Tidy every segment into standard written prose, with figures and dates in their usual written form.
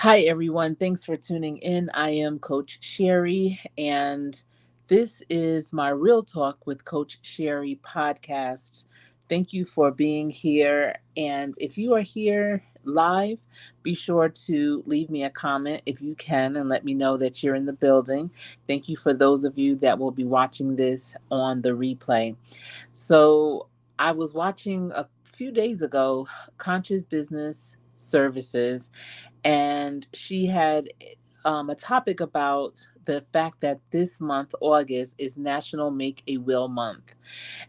Hi, everyone. Thanks for tuning in. I am Coach Sherry, and this is my Real Talk with Coach Sherry podcast. Thank you for being here. And if you are here live, be sure to leave me a comment if you can and let me know that you're in the building. Thank you for those of you that will be watching this on the replay. So, I was watching a few days ago Conscious Business Services, and she had a topic about the fact that this month, August, is National Make a Will Month.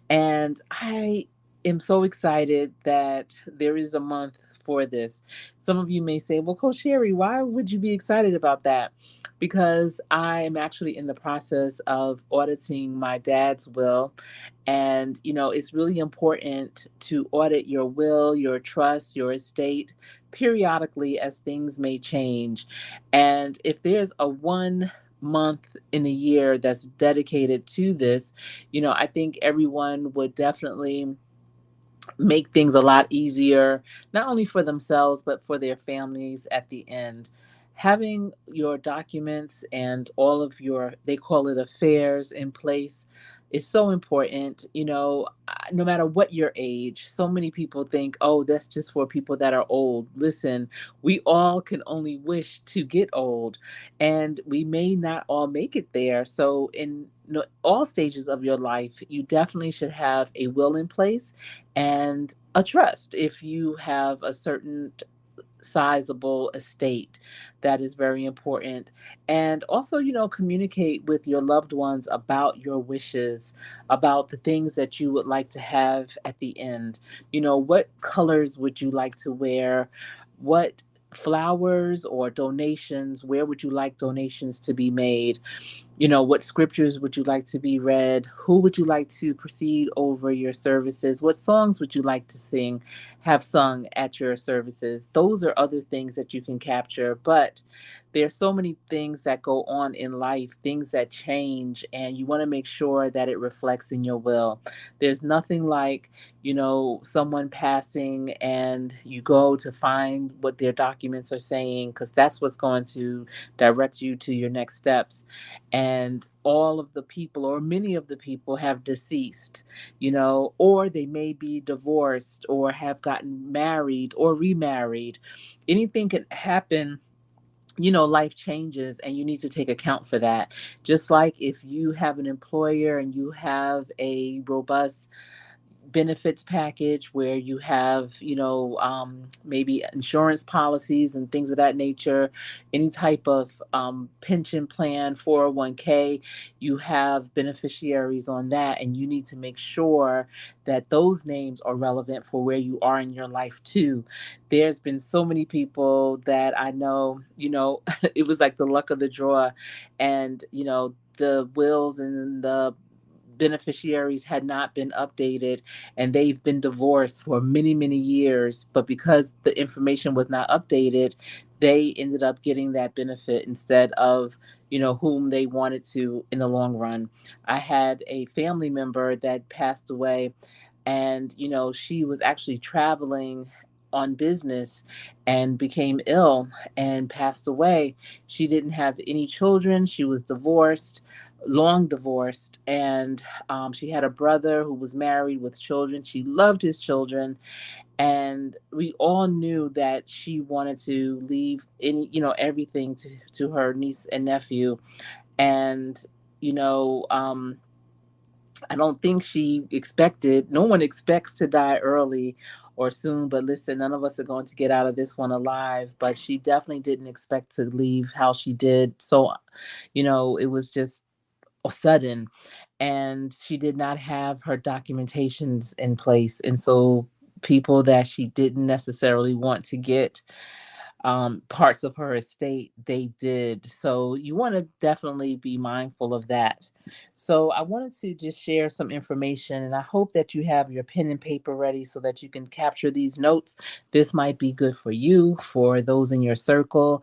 And I am so excited that there is a month for this. Some of you may say, well, Coach Sherry, why would you be excited about that? Because I am actually in the process of auditing my dad's will. And, it's really important to audit your will, your trust, your estate periodically as things may change. And if there's a 1 month in a year that's dedicated to this, I think everyone would definitely make things a lot easier, not only for themselves, but for their families at the end. Having your documents and all of your, they call it affairs, in place is so important. No matter what your age, so many people think, oh, that's just for people that are old. Listen, we all can only wish to get old, and we may not all make it there. So, in all stages of your life, you definitely should have a will in place and a trust. If you have a certain sizable estate, that is very important. And also, communicate with your loved ones about your wishes, about the things that you would like to have at the end. What colors would you like to wear? What flowers or donations, where would you like donations to be made? What scriptures would you like to be read? Who would you like to proceed over your services? What songs would you like to have sung at your services? Those are other things that you can capture. But there's so many things that go on in life, things that change, and you want to make sure that it reflects in your will. There's nothing like, someone passing and you go to find what their documents are saying, because that's what's going to direct you to your next steps. And all of the people, or many of the people, have deceased, or they may be divorced or have gotten married or remarried. Anything can happen. Life changes, and you need to take account for that. Just like if you have an employer and you have a robust benefits package where you have, maybe insurance policies and things of that nature, any type of pension plan, 401k, you have beneficiaries on that, and you need to make sure that those names are relevant for where you are in your life too. There's been so many people that I know, it was like the luck of the draw, and, the wills and the beneficiaries had not been updated, and they've been divorced for many, many years. But because the information was not updated, they ended up getting that benefit instead of, whom they wanted to in the long run. I had a family member that passed away, and, she was actually traveling on business and became ill and passed away. She didn't have any children. She was divorced, long divorced, and she had a brother who was married with children. She loved his children, and we all knew that she wanted to leave everything to her niece and nephew. And you know um I don't think she expected, no one expects to die early or soon, but listen, none of us are going to get out of this one alive. But she definitely didn't expect to leave how she did. So, it was just sudden, and she did not have her documentations in place. And so people that she didn't necessarily want to get parts of her estate, they did. So you want to definitely be mindful of that. So I wanted to just share some information, and I hope that you have your pen and paper ready so that you can capture these notes. This might be good for you, for those in your circle.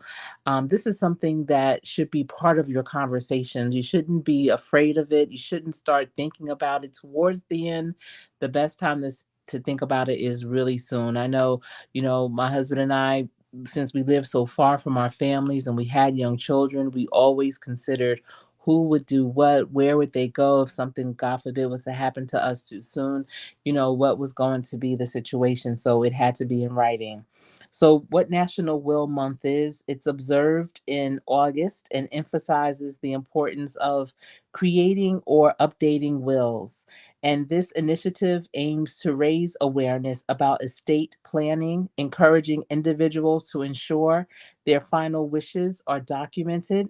This is something that should be part of your conversations. You shouldn't be afraid of it. You shouldn't start thinking about it towards the end. The best time to think about it is really soon. I know, my husband and I, since we lived so far from our families and we had young children, we always considered who would do what, where would they go if something, God forbid, was to happen to us too soon, what was going to be the situation. So it had to be in writing. So, what National Will Month is, it's observed in August and emphasizes the importance of creating or updating wills. And this initiative aims to raise awareness about estate planning, encouraging individuals to ensure their final wishes are documented.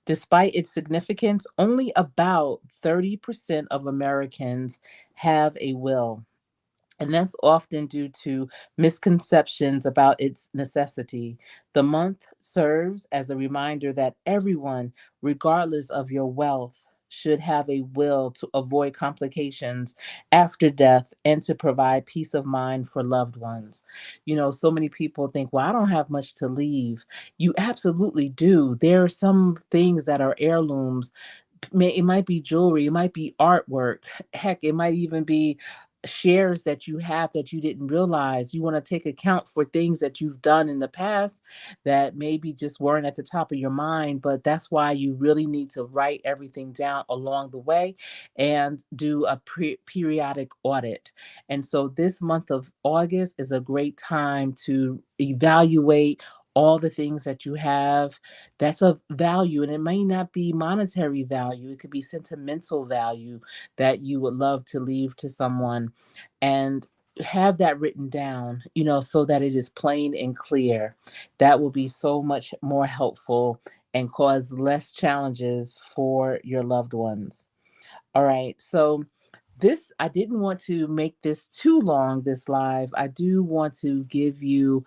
Despite its significance, only about 30% of Americans have a will, and that's often due to misconceptions about its necessity. The month serves as a reminder that everyone, regardless of your wealth, should have a will to avoid complications after death and to provide peace of mind for loved ones. So many people think, well, I don't have much to leave. You absolutely do. There are some things that are heirlooms. It might be jewelry, it might be artwork, heck, it might even be shares that you have that you didn't realize. You want to take account for things that you've done in the past that maybe just weren't at the top of your mind, but that's why you really need to write everything down along the way and do a periodic audit. And so this month of August is a great time to evaluate all the things that you have that's of value, and it may not be monetary value, it could be sentimental value that you would love to leave to someone, and have that written down, so that it is plain and clear. That will be so much more helpful and cause less challenges for your loved ones. All right, so this, I didn't want to make this too long, this live. I do want to give you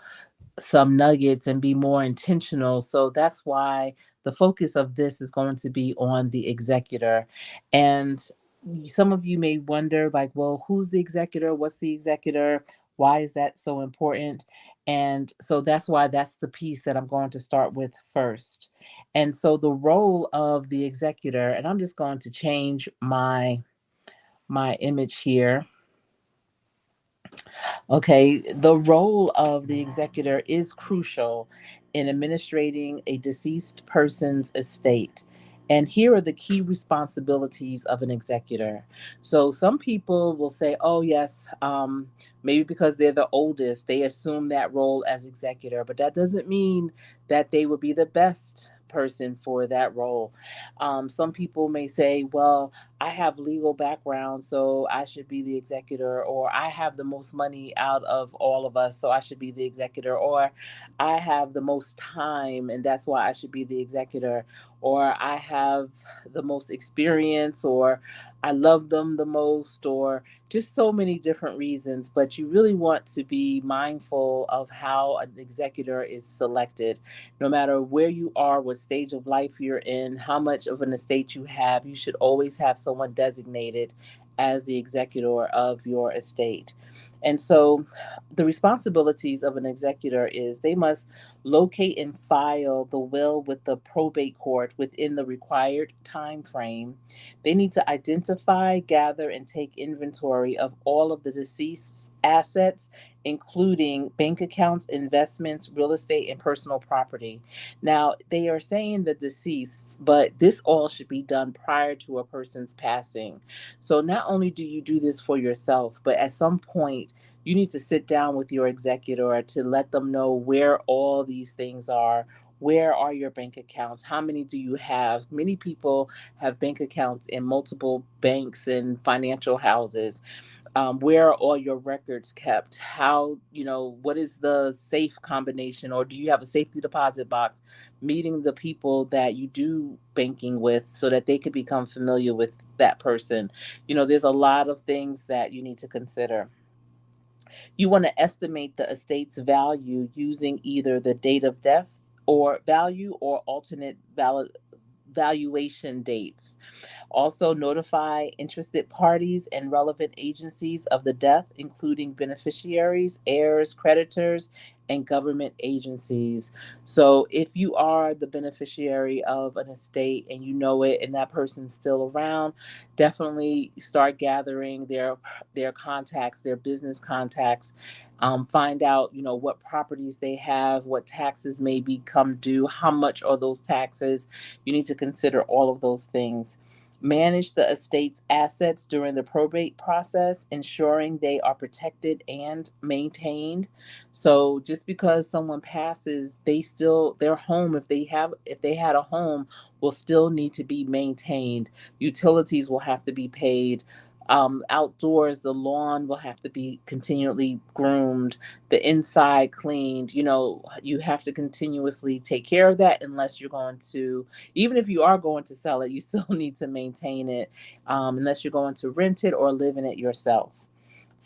some nuggets and be more intentional. So that's why the focus of this is going to be on the executor. And some of you may wonder, like, well, who's the executor? What's the executor? Why is that so important? And so that's why that's the piece that I'm going to start with first. And so the role of the executor, and I'm just going to change my image here. Okay, the role of the executor is crucial in administrating a deceased person's estate. And here are the key responsibilities of an executor. So, some people will say, oh, yes, maybe because they're the oldest, they assume that role as executor, but that doesn't mean that they would be the best person for that role. Some people may say, well, I have legal background, so I should be the executor, or I have the most money out of all of us, so I should be the executor, or I have the most time, and that's why I should be the executor, or I have the most experience, or I love them the most, or just so many different reasons. But you really want to be mindful of how an executor is selected. No matter where you are, what stage of life you're in, how much of an estate you have, you should always have someone designated as the executor of your estate. And so the responsibilities of an executor is they must locate and file the will with the probate court within the required time frame. They need to identify, gather, and take inventory of all of the deceased's assets, including bank accounts, investments, real estate, and personal property. Now, they are saying the deceased, but this all should be done prior to a person's passing. So, not only do you do this for yourself, but at some point, you need to sit down with your executor to let them know where all these things are. Where are your bank accounts? How many do you have? Many people have bank accounts in multiple banks and financial houses. Where are all your records kept? What is the safe combination, or do you have a safety deposit box? Meeting the people that you do banking with so that they can become familiar with that person. There's a lot of things that you need to consider. You want to estimate the estate's value using either the date of death or value or alternate valuation dates. Also, notify interested parties and relevant agencies of the death, including beneficiaries, heirs, creditors, and government agencies. So if you are the beneficiary of an estate and you know it and that person's still around, definitely start gathering their contacts, their business contacts. Find out, what properties they have, what taxes may become due, how much are those taxes. You need to consider all of those things. Manage the estate's assets during the probate process, ensuring they are protected and maintained. So just because someone passes, their home, if they had a home, will still need to be maintained. Utilities will have to be paid. Outdoors, the lawn will have to be continually groomed, the inside cleaned. You have to continuously take care of that, unless you're going to, even if you are going to sell it, you still need to maintain it, unless you're going to rent it or live in it yourself.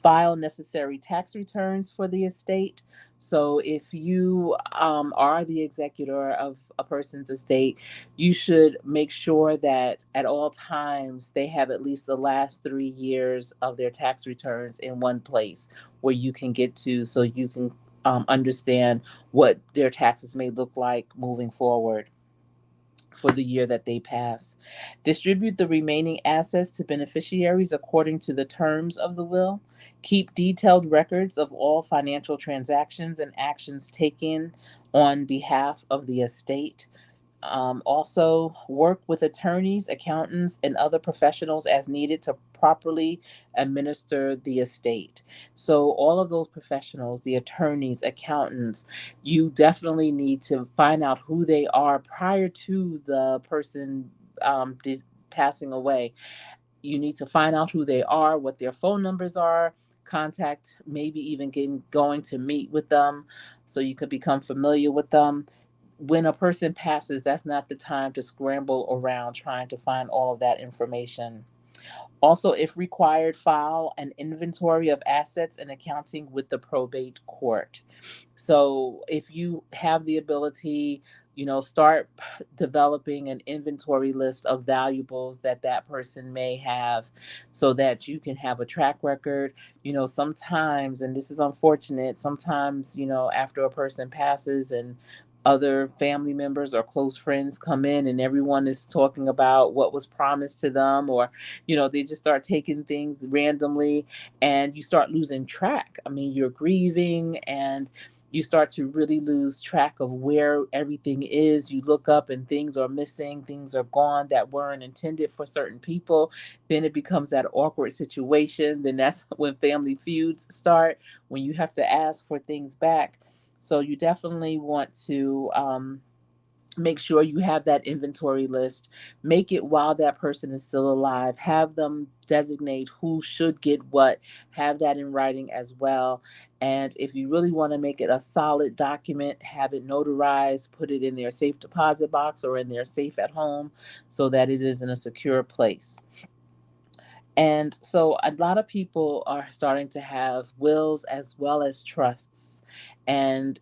File necessary tax returns for the estate. So, if you are the executor of a person's estate, you should make sure that at all times they have at least the last 3 years of their tax returns in one place where you can get to, so you can understand what their taxes may look like moving forward for the year that they pass. Distribute the remaining assets to beneficiaries according to the terms of the will. Keep detailed records of all financial transactions and actions taken on behalf of the estate. Also, work with attorneys, accountants, and other professionals as needed to properly administer the estate. So, all of those professionals, the attorneys, accountants, you definitely need to find out who they are prior to the person passing away. You need to find out who they are, what their phone numbers are, contact, maybe even going to meet with them so you could become familiar with them. When a person passes, that's not the time to scramble around trying to find all of that information. Also, if required, file an inventory of assets and accounting with the probate court. So, if you have the ability, start developing an inventory list of valuables that that person may have, so that you can have a track record. Sometimes, and this is unfortunate, sometimes, after a person passes and other family members or close friends come in and everyone is talking about what was promised to them, or they just start taking things randomly, and you start losing track. I mean, you're grieving, and you start to really lose track of where everything is. You look up and things are missing, things are gone that weren't intended for certain people. Then it becomes that awkward situation. Then that's when family feuds start, when you have to ask for things back. So you definitely want to make sure you have that inventory list. Make it while that person is still alive. Have them designate who should get what. Have that in writing as well. And if you really want to make it a solid document, have it notarized, put it in their safe deposit box or in their safe at home, so that it is in a secure place. And so a lot of people are starting to have wills as well as trusts. And,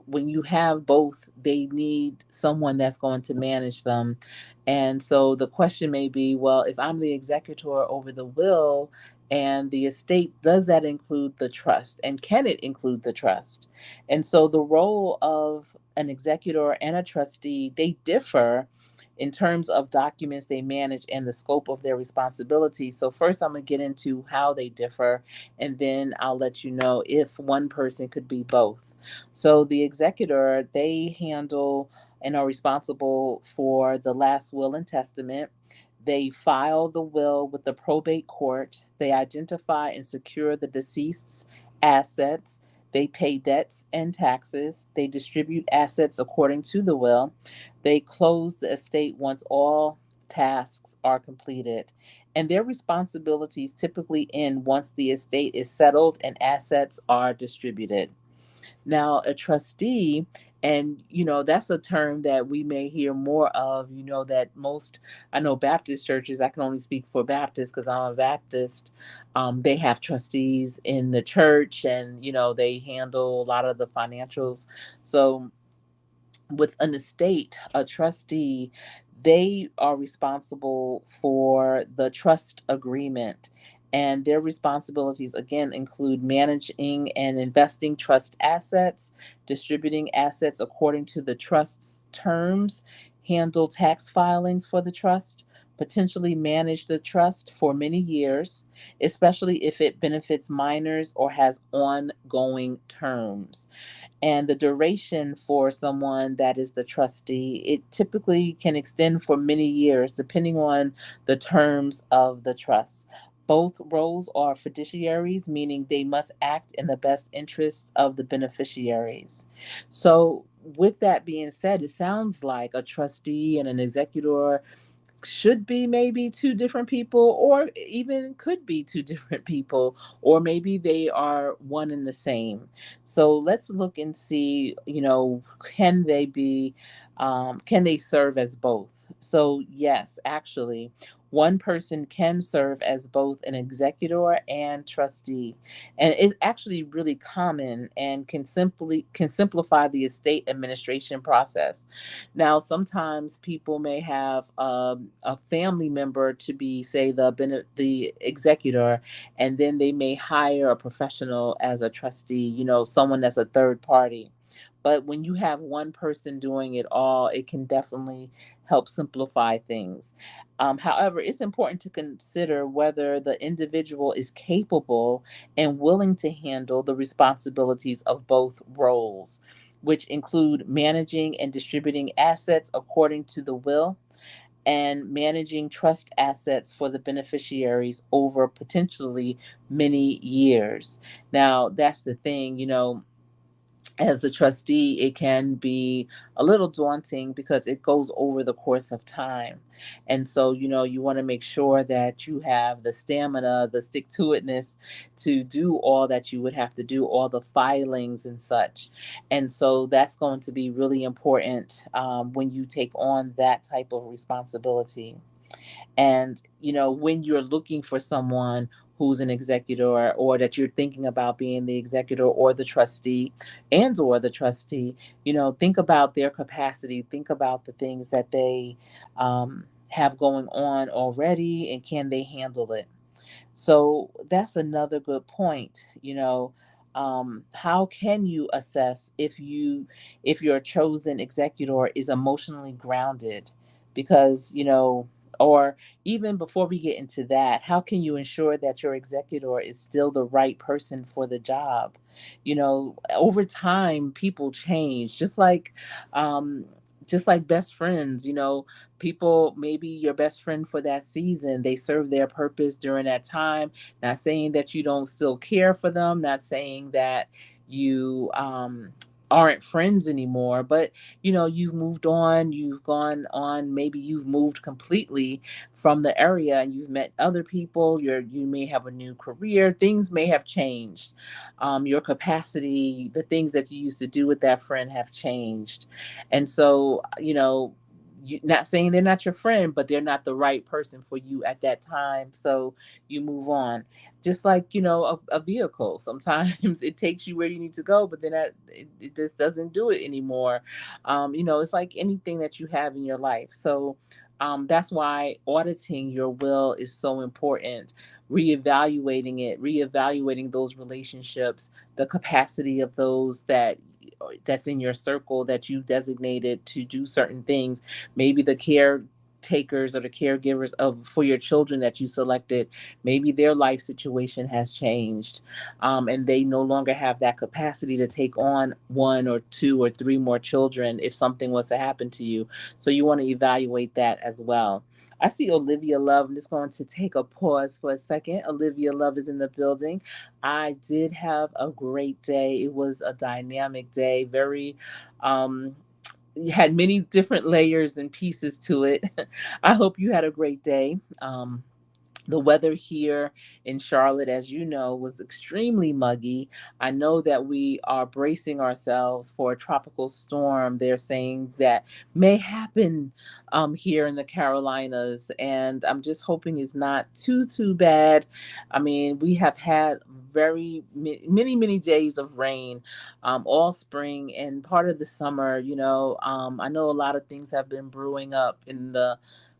when you have both, they need someone that's going to manage them. And so the question may be, well, if I'm the executor over the will and the estate, does that include the trust? And can it include the trust? And so the role of an executor and a trustee, they differ in terms of documents they manage and the scope of their responsibilities. So, first, I'm going to get into how they differ, and then I'll let you know if one person could be both. So, the executor, they handle and are responsible for the last will and testament. They file the will with the probate court. They identify and secure the deceased's assets. They pay debts and taxes. They distribute assets according to the will. They close the estate once all tasks are completed. And their responsibilities typically end once the estate is settled and assets are distributed. Now, a trustee, and that's a term that we may hear more of, that most, I know Baptist churches, I can only speak for Baptists because I'm a Baptist. They have trustees in the church, and, they handle a lot of the financials. So, with an estate, a trustee, they are responsible for the trust agreement. And their responsibilities, again, include managing and investing trust assets, distributing assets according to the trust's terms, handle tax filings for the trust, potentially manage the trust for many years, especially if it benefits minors or has ongoing terms. And the duration for someone that is the trustee, it typically can extend for many years depending on the terms of the trust. Both roles are fiduciaries, meaning they must act in the best interests of the beneficiaries. So, with that being said, it sounds like a trustee and an executor should be maybe two different people, or even could be two different people, or maybe they are one and the same. So let's look and see, can they be, can they serve as both? So yes, actually, one person can serve as both an executor and trustee, and it's actually really common and can simplify the estate administration process. Now, sometimes people may have a family member to be, say, the executor, and then they may hire a professional as a trustee. Someone that's a third party. But when you have one person doing it all, it can definitely help simplify things. However, it's important to consider whether the individual is capable and willing to handle the responsibilities of both roles, which include managing and distributing assets according to the will and managing trust assets for the beneficiaries over potentially many years. Now, that's the thing, as a trustee, it can be a little daunting because it goes over the course of time. And so, you want to make sure that you have the stamina, the stick to itness to do all that you would have to do, all the filings and such. And so, that's going to be really important when you take on that type of responsibility. And, when you're looking for someone who's an executor, or that you're thinking about being the executor or the trustee think about their capacity, think about the things that they have going on already, and can they handle it. So that's another good point. How can you assess if your chosen executor is emotionally grounded? Because or even before we get into that, how can you ensure that your executor is still the right person for the job? Over time, people change, um, just like best friends. People, maybe your best friend for that season, they serve their purpose during that time. Not saying that you don't still care for them, not saying that you aren't friends anymore, but you've moved on, you've gone on, maybe you've moved completely from the area and you've met other people, you may have a new career, things may have changed. Your capacity, the things that you used to do with that friend have changed. And so, not saying they're not your friend, but they're not the right person for you at that time. So you move on. Just like, a vehicle. Sometimes it takes you where you need to go, but then it just doesn't do it anymore. It's like anything that you have in your life. So that's why auditing your will is so important. Reevaluating those relationships, the capacity of those that's in your circle that you've designated to do certain things. Maybe the caretakers or the caregivers of for your children that you selected, maybe their life situation has changed, and they no longer have that capacity to take on one or two or three more children if something was to happen to you. So you want to evaluate that as well. I see Olivia Love. I'm just going to take a pause for a second. Olivia Love is in the building. I did have a great day. It was a dynamic day, very um had many different layers and pieces to it. I hope you had a great day. The weather here in Charlotte, as you know, was extremely muggy. I know that we are bracing ourselves for a tropical storm. They're saying that may happen here in the Carolinas, and I'm just hoping it's not too bad. I mean, we have had many days of rain all spring and part of the summer. I know a lot of things have been brewing up in the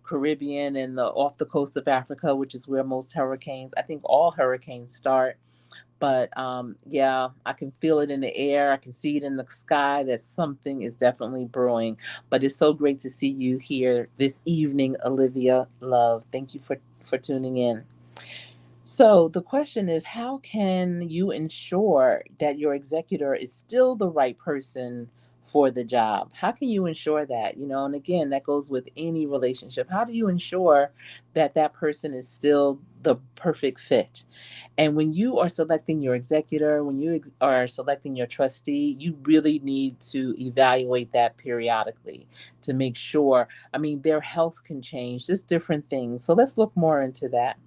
Caribbean and the off the coast of Africa, which is where most hurricanes, I think all hurricanes start. But yeah, I can feel it in the air. I can see it in the sky that something is definitely brewing. But it's so great to see you here this evening, Olivia Love. Thank you for tuning in. So the question is, how can you ensure that your executor is still the right person for the job? How can you ensure that? And again, that goes with any relationship. How do you ensure that that person is still the perfect fit? And when you are selecting your executor, when you are selecting your trustee, you really need to evaluate that periodically to make sure. I mean, their health can change, just different things. So let's look more into that.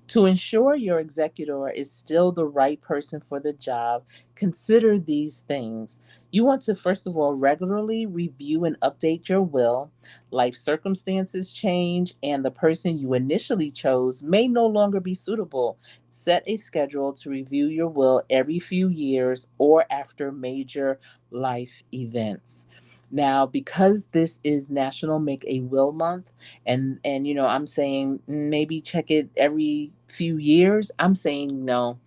To ensure your executor is still the right person for the job, consider these things. You want to, first of all, regularly review and update your will. Life circumstances change, and the person you initially chose may no longer be suitable. Set a schedule to review your will every few years or after major life events. Now, because this is National Make a Will Month, and I'm saying maybe check it every few years, I'm saying no,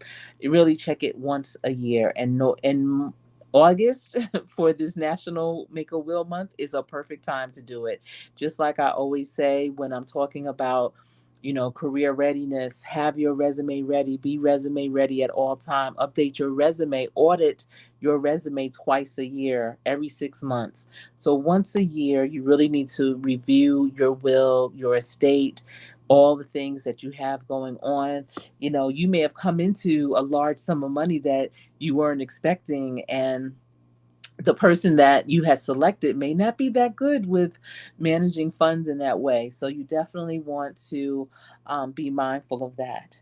really check it once a year. And no, and August for this National Make a Will Month is a perfect time to do it. Just like I always say when I'm talking about career readiness, have your resume ready, be resume ready at all time, update your resume, audit your resume twice a year, every 6 months. So once a year, you really need to review your will, your estate, all the things that you have going on. You may have come into a large sum of money that you weren't expecting, and the person that you had selected may not be that good with managing funds in that way. So you definitely want to be mindful of that.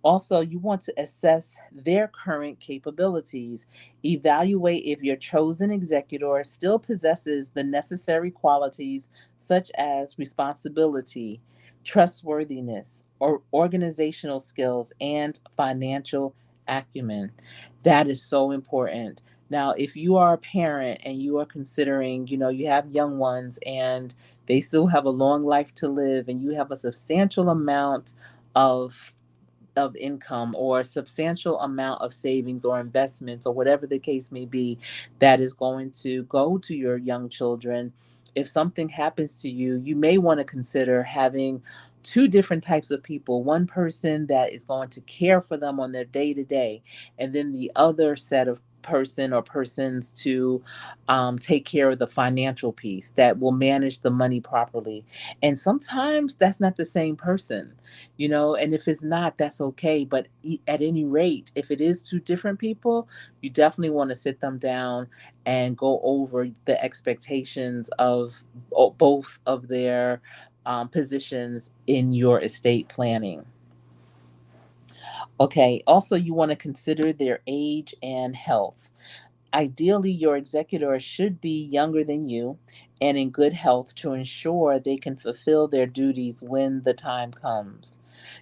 Also, you want to assess their current capabilities. Evaluate if your chosen executor still possesses the necessary qualities such as responsibility, trustworthiness, or organizational skills, and financial acumen. That is so important. Now, if you are a parent and you are considering, you have young ones and they still have a long life to live, and you have a substantial amount of income or a substantial amount of savings or investments or whatever the case may be that is going to go to your young children. If something happens to you, you may want to consider having two different types of people: one person that is going to care for them on their day to day, and then the other set of person or persons to take care of the financial piece that will manage the money properly. And sometimes that's not the same person, and if it's not, that's okay. But at any rate, if it is two different people, you definitely want to sit them down and go over the expectations of both of their positions in your estate planning. Okay, also, you want to consider their age and health. Ideally, your executor should be younger than you and in good health to ensure they can fulfill their duties when the time comes.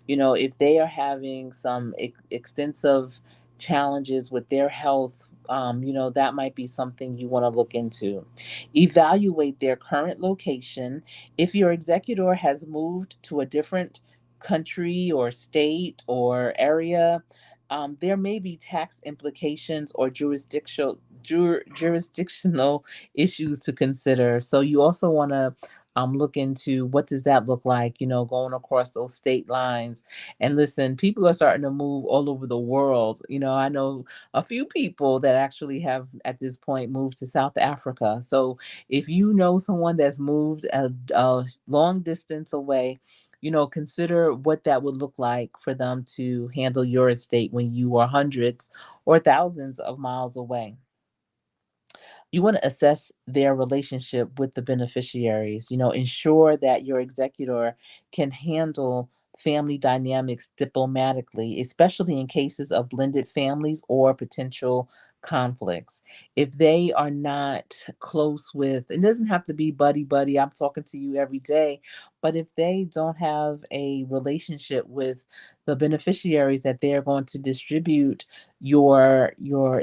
If they are having some extensive challenges with their health, that might be something you want to look into. Evaluate their current location. If your executor has moved to a different country or state or area, there may be tax implications or jurisdictional issues to consider. So you also want to look into what does that look like, going across those state lines. And listen, people are starting to move all over the world. I know a few people that actually have at this point moved to South Africa. So if you know someone that's moved a long distance away, consider what that would look like for them to handle your estate when you are hundreds or thousands of miles away. You want to assess their relationship with the beneficiaries. Ensure that your executor can handle family dynamics diplomatically, especially in cases of blended families or potential conflicts. If they are not close with, it doesn't have to be buddy buddy, I'm talking to you every day, But if they don't have a relationship with the beneficiaries that they're going to distribute your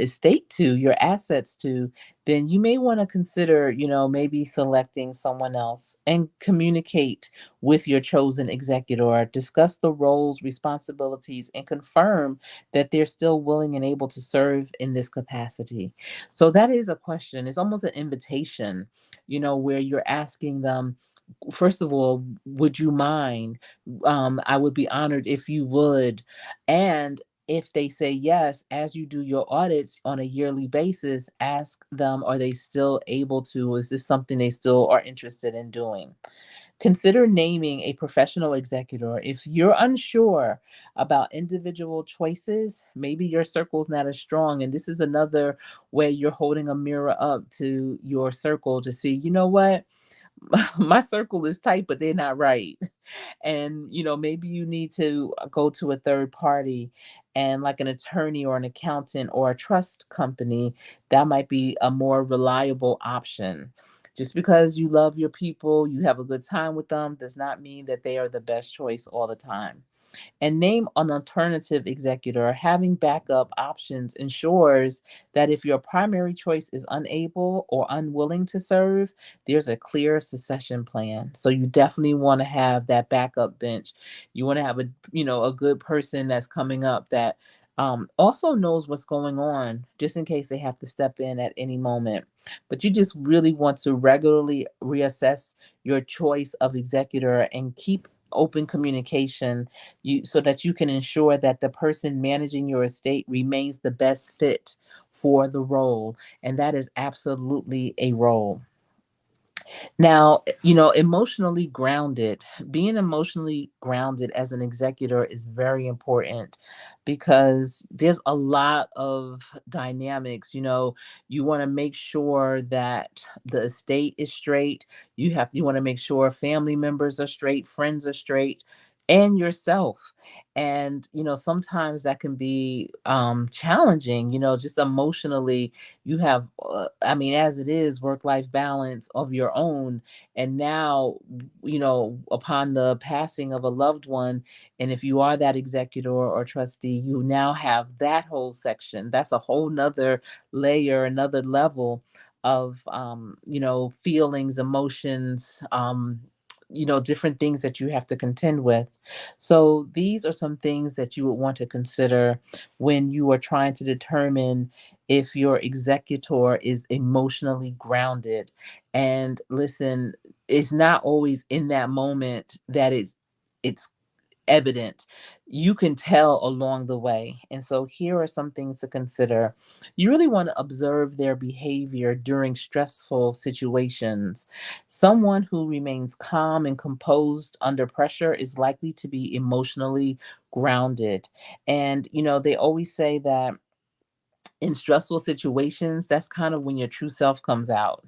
estate to, your assets to, then you may want to consider, maybe selecting someone else and communicate with your chosen executor, discuss the roles, responsibilities, and confirm that they're still willing and able to serve in this capacity. So that is a question. It's almost an invitation, where you're asking them, first of all, would you mind? I would be honored if you would. And if they say yes, as you do your audits on a yearly basis, ask them, are they still able to? Is this something they still are interested in doing? Consider naming a professional executor. If you're unsure about individual choices, maybe your circle's not as strong. And this is another way you're holding a mirror up to your circle to see, you know what? My circle is tight, but they're not right. And maybe you need to go to a third party, and like an attorney or an accountant or a trust company, that might be a more reliable option. Just because you love your people, you have a good time with them, does not mean that they are the best choice all the time. And name an alternative executor. Having backup options ensures that if your primary choice is unable or unwilling to serve, there's a clear succession plan. So you definitely want to have that backup bench. You want to have a good person that's coming up that also knows what's going on, just in case they have to step in at any moment. But you just really want to regularly reassess your choice of executor and keep open communication, so that you can ensure that the person managing your estate remains the best fit for the role. And that is absolutely a role. Now, emotionally grounded, being emotionally grounded as an executor is very important, because there's a lot of dynamics. You want to make sure that the estate is straight. You want to make sure family members are straight, friends are straight, and yourself. And sometimes that can be challenging, just emotionally. You have, I mean, as it is, work life balance of your own. And now, upon the passing of a loved one, and if you are that executor or trustee, you now have that whole section. That's a whole nother layer, another level of, feelings, emotions, different things that you have to contend with. So these are some things that you would want to consider when you are trying to determine if your executor is emotionally grounded. And listen, it's not always in that moment that it's evident. You can tell along the way. And so here are some things to consider. You really want to observe their behavior during stressful situations. Someone who remains calm and composed under pressure is likely to be emotionally grounded. And they always say that in stressful situations, that's kind of when your true self comes out.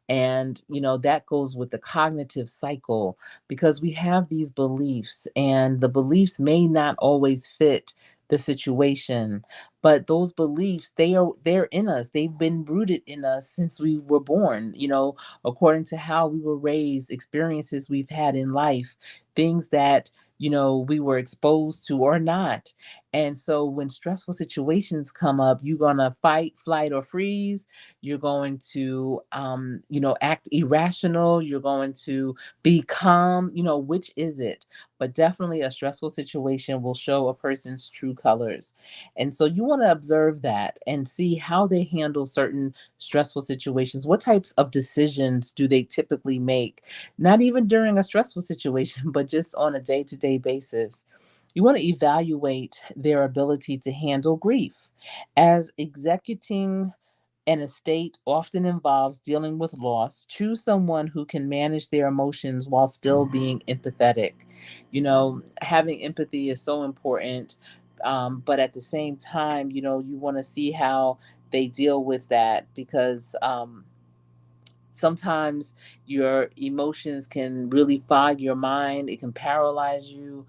And, that goes with the cognitive cycle, because we have these beliefs, and the beliefs may not always fit the situation. But those beliefs, they're in us. They've been rooted in us since we were born, according to how we were raised, experiences we've had in life, things that, we were exposed to or not. And so when stressful situations come up, you're going to fight, flight, or freeze. You're going to act irrational. You're going to be calm. Which is it? But definitely a stressful situation will show a person's true colors. And so you want to observe that and see how they handle certain stressful situations. What types of decisions do they typically make? Not even during a stressful situation, but just on a day-to-day basis. You want to evaluate their ability to handle grief. As executing an estate often involves dealing with loss, choose someone who can manage their emotions while still being empathetic. Having empathy is so important. But at the same time, you want to see how they deal with that, because sometimes your emotions can really fog your mind, it can paralyze you.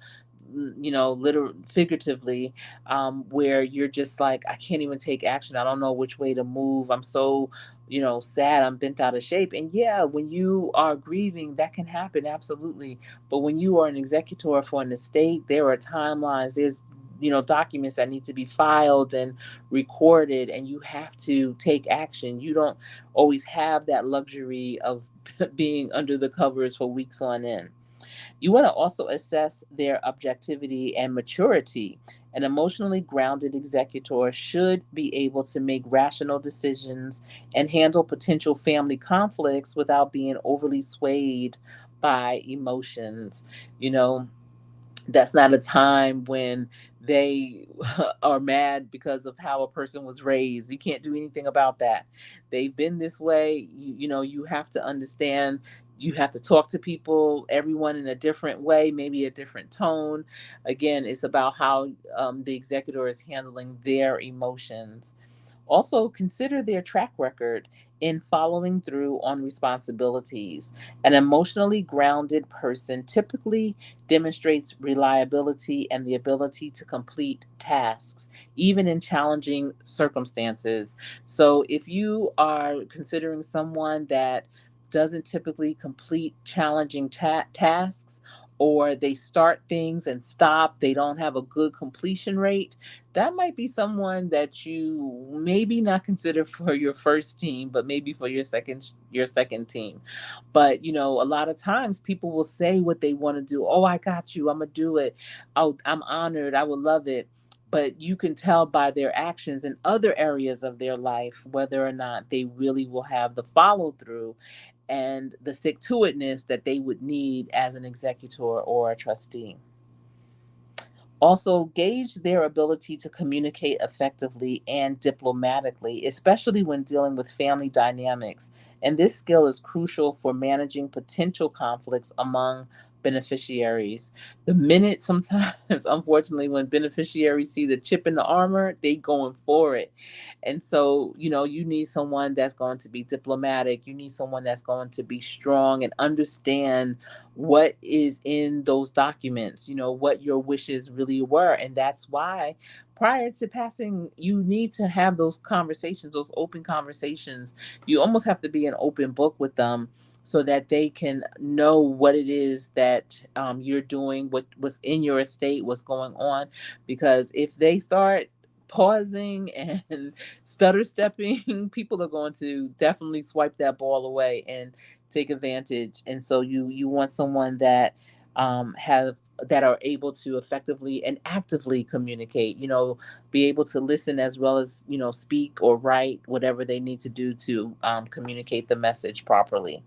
literally, figuratively, where you're just like, I can't even take action. I don't know which way to move. I'm so, sad. I'm bent out of shape. And yeah, when you are grieving, that can happen. Absolutely. But when you are an executor for an estate, there are timelines. There's documents that need to be filed and recorded, and you have to take action. You don't always have that luxury of being under the covers for weeks on end. You want to also assess their objectivity and maturity. An emotionally grounded executor should be able to make rational decisions and handle potential family conflicts without being overly swayed by emotions. You know, that's not a time when they are mad because of how a person was raised. You can't do anything about that. They've been this way. You have to understand. You have to talk to people, everyone in a different way, maybe a different tone. Again, it's about how the executor is handling their emotions. Also, consider their track record in following through on responsibilities. An emotionally grounded person typically demonstrates reliability and the ability to complete tasks, even in challenging circumstances. So, if you are considering someone that doesn't typically complete challenging tasks, or they start things and stop, they don't have a good completion rate, that might be someone that you maybe not consider for your first team, but maybe for your second team. But a lot of times people will say what they want to do. Oh, I got you. I'm gonna do it. Oh, I'm honored. I would love it. But you can tell by their actions in other areas of their life whether or not they really will have the follow through and the stick to itness that they would need as an executor or a trustee. Also, gauge their ability to communicate effectively and diplomatically, especially when dealing with family dynamics. And this skill is crucial for managing potential conflicts among beneficiaries. The minute sometimes, unfortunately, when beneficiaries see the chip in the armor, they going for it. And so, you need someone that's going to be diplomatic. You need someone that's going to be strong and understand what is in those documents, what your wishes really were. And that's why prior to passing, you need to have those conversations, those open conversations. You almost have to be an open book with them so that they can know what it is that you're doing, what's in your estate, what's going on. Because if they start pausing and stutter stepping, people are going to definitely swipe that ball away and take advantage. And so you want someone that have that are able to effectively and actively communicate, be able to listen as well as speak or write whatever they need to do to communicate the message properly.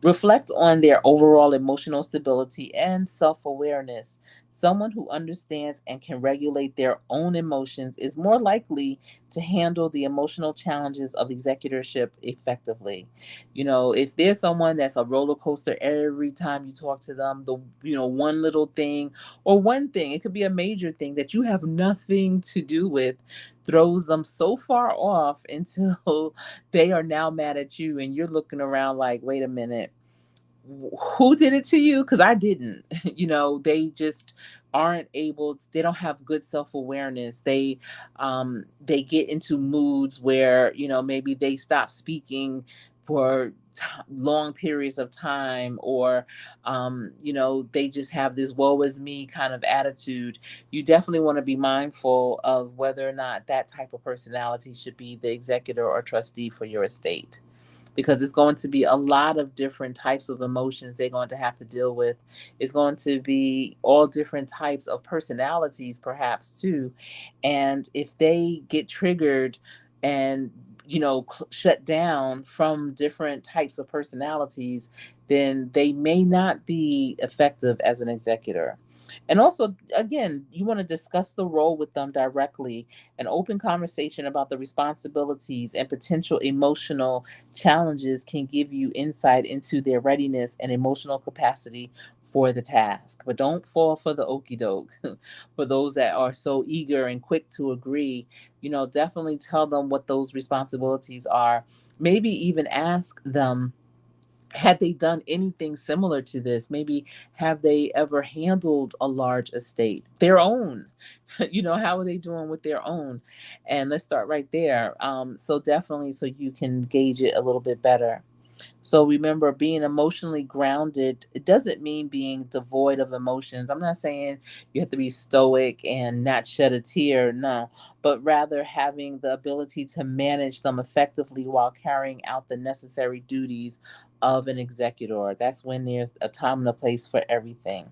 Reflect on their overall emotional stability and self awareness. Someone who understands and can regulate their own emotions is more likely to handle the emotional challenges of executorship effectively. If there's someone that's a roller coaster every time you talk to them, one little thing or one thing, it could be a major thing that you have nothing to do with, throws them so far off until they are now mad at you and you're looking around like, wait a minute, who did it to you? Because I didn't. They just aren't able they don't have good self-awareness. They get into moods where maybe they stop speaking for long periods of time, or they just have this woe is me kind of attitude. You definitely want to be mindful of whether or not that type of personality should be the executor or trustee for your estate, because it's going to be a lot of different types of emotions they're going to have to deal with. It's going to be all different types of personalities, perhaps, too. And if they get triggered and shut down from different types of personalities, then they may not be effective as an executor. And also, again, you want to discuss the role with them directly. An open conversation about the responsibilities and potential emotional challenges can give you insight into their readiness and emotional capacity for the task. But don't fall for the okey doke. For those that are so eager and quick to agree, definitely tell them what those responsibilities are. Maybe even ask them Had they done anything similar to this? Maybe have they ever handled a large estate, their own? How are they doing with their own? And let's start right there. So definitely, so you can gauge it a little bit better. So remember, being emotionally grounded, it doesn't mean being devoid of emotions. I'm not saying you have to be stoic and not shed a tear, no, but rather having the ability to manage them effectively while carrying out the necessary duties of an executor. That's when there's a time and a place for everything.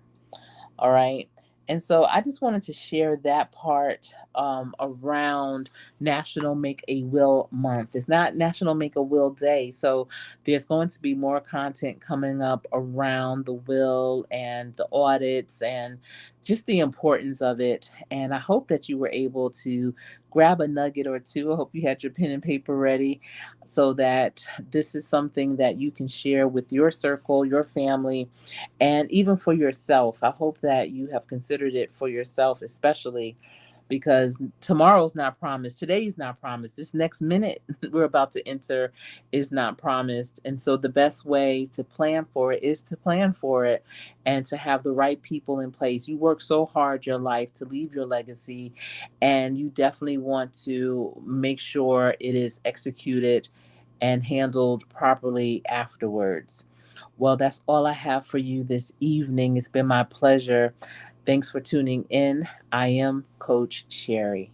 All right. And so I just wanted to share that part around National Make a Will Month. It's not National Make a Will Day. So there's going to be more content coming up around the will and the audits and just the importance of it. And I hope that you were able to grab a nugget or two. I hope you had your pen and paper ready so that this is something that you can share with your circle, your family, and even for yourself. I hope that you have considered it for yourself, especially because tomorrow's not promised. Today's not promised. This next minute we're about to enter is not promised. And so the best way to plan for it is to plan for it and to have the right people in place. You work so hard your life to leave your legacy, and you definitely want to make sure it is executed and handled properly afterwards. Well, that's all I have for you this evening. It's been my pleasure. Thanks for tuning in. I am Coach Sherry.